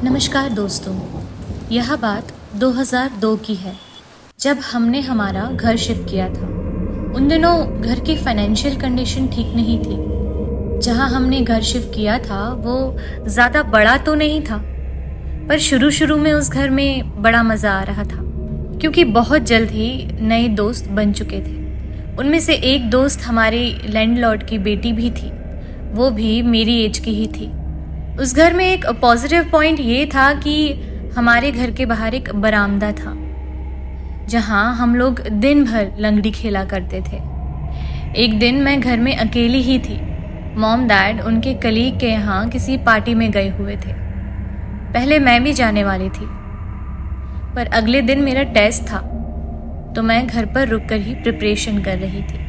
नमस्कार दोस्तों, यह बात 2002 की है जब हमने हमारा घर शिफ्ट किया था। उन दिनों घर की फाइनेंशियल कंडीशन ठीक नहीं थी। जहां हमने घर शिफ्ट किया था वो ज़्यादा बड़ा तो नहीं था, पर शुरू में उस घर में बड़ा मज़ा आ रहा था क्योंकि बहुत जल्द ही नए दोस्त बन चुके थे। उनमें से एक दोस्त हमारी लैंडलॉर्ड की बेटी भी थी, वो भी मेरी एज की ही थी। उस घर में एक पॉजिटिव पॉइंट ये था कि हमारे घर के बाहर एक बरामदा था जहां हम लोग दिन भर लंगड़ी खेला करते थे। एक दिन मैं घर में अकेली ही थी। मॉम डैड उनके कलीग के यहाँ किसी पार्टी में गए हुए थे। पहले मैं भी जाने वाली थी, पर अगले दिन मेरा टेस्ट था तो मैं घर पर रुककर ही प्रिपरेशन कर रही थी।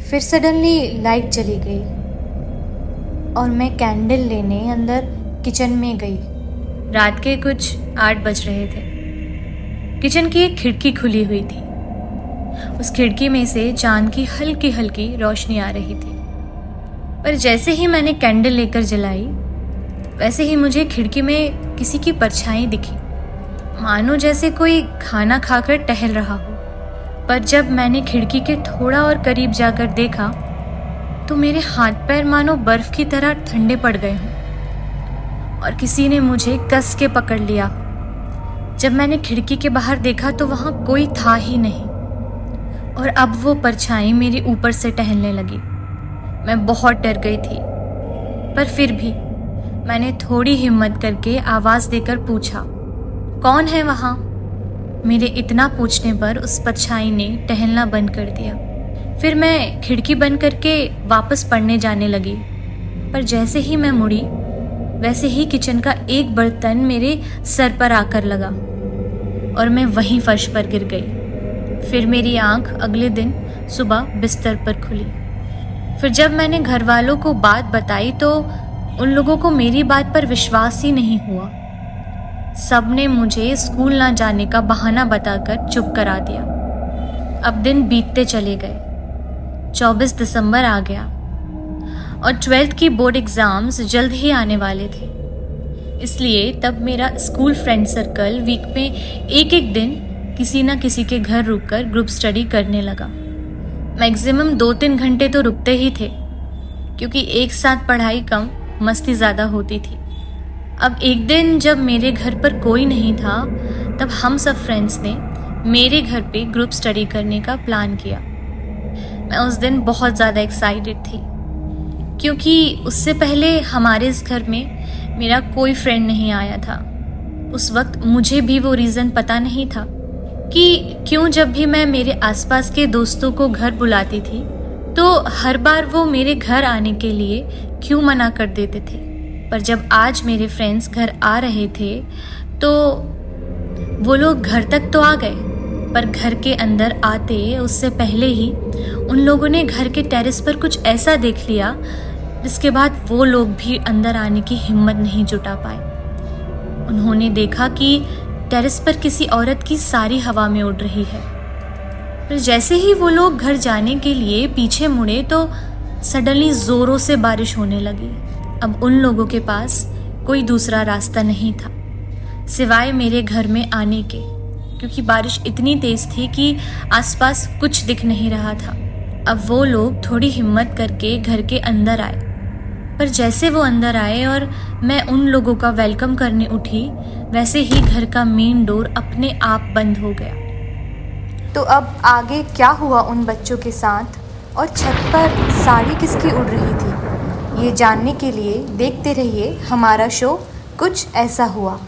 फिर सडनली लाइट चली गई और मैं कैंडल लेने अंदर किचन में गई। रात के कुछ 8 बज रहे थे। किचन की एक खिड़की खुली हुई थी। उस खिड़की में से चांद की हल्की हल्की रोशनी आ रही थी, पर जैसे ही मैंने कैंडल लेकर जलाई वैसे ही मुझे खिड़की में किसी की परछाई दिखी, मानो जैसे कोई खाना खाकर टहल रहा हो। पर जब मैंने खिड़की के थोड़ा और करीब जाकर देखा तो मेरे हाथ पैर मानो बर्फ की तरह ठंडे पड़ गए हों और किसी ने मुझे कस के पकड़ लिया। जब मैंने खिड़की के बाहर देखा तो वहां कोई था ही नहीं और अब वो परछाई मेरे ऊपर से टहलने लगी। मैं बहुत डर गई थी, पर फिर भी मैंने थोड़ी हिम्मत करके आवाज़ देकर पूछा, कौन है वहाँ? मेरे इतना पूछने पर उस परछाई ने टहलना बंद कर दिया। फिर मैं खिड़की बंद करके वापस पढ़ने जाने लगी, पर जैसे ही मैं मुड़ी वैसे ही किचन का एक बर्तन मेरे सर पर आकर लगा और मैं वहीं फर्श पर गिर गई। फिर मेरी आंख अगले दिन सुबह बिस्तर पर खुली। फिर जब मैंने घर वालों को बात बताई तो उन लोगों को मेरी बात पर विश्वास ही नहीं हुआ। सब ने मुझे स्कूल ना जाने का बहाना बताकर चुप करा दिया। अब दिन बीतते चले गए। 24 दिसंबर आ गया और 12th की बोर्ड एग्ज़ाम्स जल्द ही आने वाले थे। इसलिए तब मेरा स्कूल फ्रेंड सर्कल वीक में एक दिन किसी न किसी के घर रुककर ग्रुप स्टडी करने लगा। मैक्सिमम 2-3 घंटे तो रुकते ही थे क्योंकि एक साथ पढ़ाई कम, मस्ती ज़्यादा होती थी। अब एक दिन जब मेरे घर पर कोई नहीं था तब हम सब फ्रेंड्स ने मेरे घर पे ग्रुप स्टडी करने का प्लान किया। मैं उस दिन बहुत ज़्यादा एक्साइटेड थी क्योंकि उससे पहले हमारे इस घर में मेरा कोई फ्रेंड नहीं आया था। उस वक्त मुझे भी वो रीज़न पता नहीं था कि क्यों जब भी मैं मेरे आसपास के दोस्तों को घर बुलाती थी तो हर बार वो मेरे घर आने के लिए क्यों मना कर देते थे। पर जब आज मेरे फ्रेंड्स घर आ रहे थे तो वो लोग घर तक तो आ गए, पर घर के अंदर आते उससे पहले ही उन लोगों ने घर के टेरेस पर कुछ ऐसा देख लिया जिसके बाद वो लोग भी अंदर आने की हिम्मत नहीं जुटा पाए। उन्होंने देखा कि टेरेस पर किसी औरत की सारी हवा में उड़ रही है। पर जैसे ही वो लोग घर जाने के लिए पीछे मुड़े तो सडनली ज़ोरों से बारिश होने लगी। अब उन लोगों के पास कोई दूसरा रास्ता नहीं था सिवाय मेरे घर में आने के, क्योंकि बारिश इतनी तेज़ थी कि आसपास कुछ दिख नहीं रहा था। अब वो लोग थोड़ी हिम्मत करके घर के अंदर आए, पर जैसे वो अंदर आए और मैं उन लोगों का वेलकम करने उठी वैसे ही घर का मेन डोर अपने आप बंद हो गया। तो अब आगे क्या हुआ उन बच्चों के साथ और छत पर साड़ी किसकी उड़ रही थी, ये जानने के लिए देखते रहिए हमारा शो कुछ ऐसा हुआ।